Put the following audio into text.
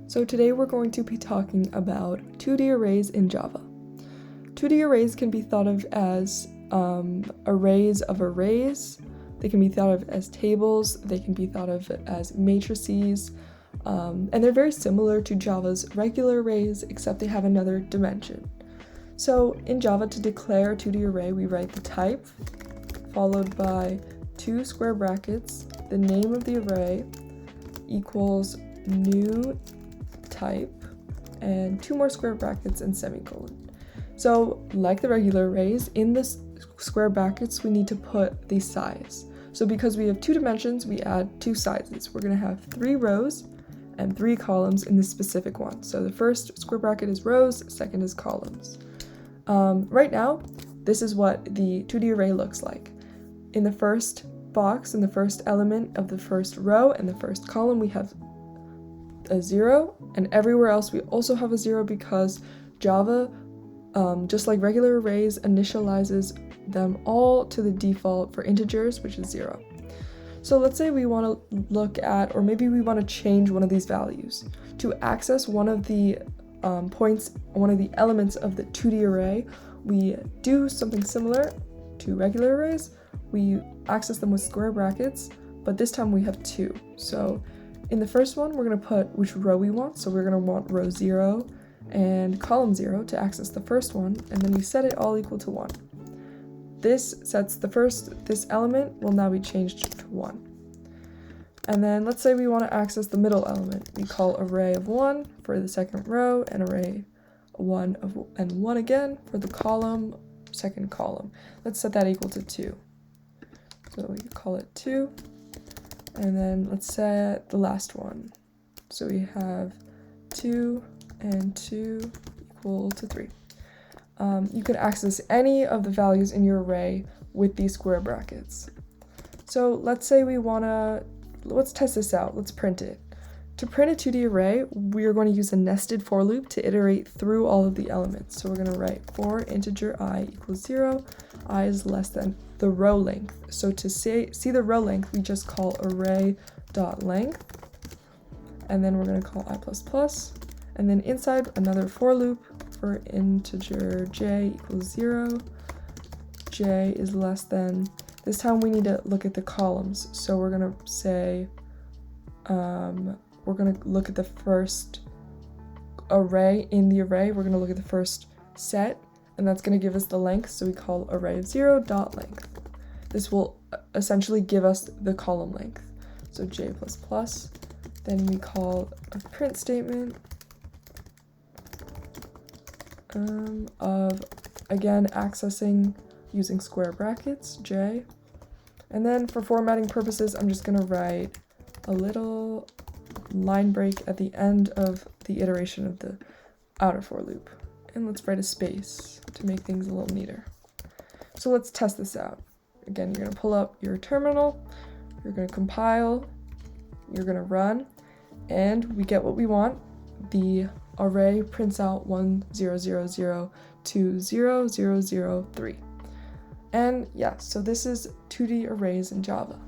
So today we're going to be talking about 2D arrays in Java. 2D arrays can be thought of as arrays of arrays. They can be thought of as tables. They can be thought of as matrices. And they're very similar to Java's regular arrays, except they have another dimension. So in Java, to declare a 2D array, we write the type, followed by 2 square brackets, the name of the array equals new type, and 2 more square brackets and semicolon. So like the regular arrays, in the square brackets we need to put the size. So because we have 2 dimensions, we add 2 sizes. We're going to have 3 rows and 3 columns in this specific one. So the first square bracket is rows, second is columns. Right now, this is what the 2D array looks like. In the first box, in the first element of the first row and the first column, we have a 0, and everywhere else we also have a 0 because Java, just like regular arrays, initializes them all to the default for integers, which is 0. So let's say we want to look at, or maybe we want to change one of these values. To access one of the points, one of the elements of the 2D array, we do something similar to regular arrays. We access them with square brackets, but this time we have 2. So in the first one, we're going to put which row we want. So we're going to want row 0 and column 0 to access the first one, and then we set it all equal to 1. This sets this element will now be changed to 1. And then let's say we want to access the middle element. We call array of 1 for the second row and array 1 and 1 again for the column, second column. Let's set that equal to 2. So we call it 2. And then let's set the last one. So we have 2 and 2 equal to 3. You can access any of the values in your array with these square brackets. So let's say let's test this out. Let's print it. To print a 2D array, we are going to use a nested for loop to iterate through all of the elements. So we're going to write for integer I equals 0, I is less than the row length. So to see the row length, we just call array.length, and then we're going to call I++, and then inside another for loop for integer j equals 0, j is less than. This time we need to look at the columns. So we're going to say, we're going to look at the first array in the array. We're going to look at the first set, and that's going to give us the length. So we call array of 0.length. This will essentially give us the column length. So j++. Then we call a print statement of, again, accessing using square brackets, j. And then for formatting purposes, I'm just going to write a little line break at the end of the iteration of the outer for loop. And let's write a space to make things a little neater. So let's test this out. Again, you're going to pull up your terminal, you're going to compile, you're going to run, and we get what we want. The array prints out 1 0 0 0 to 0 0 0 3. And yeah, so this is 2D arrays in Java.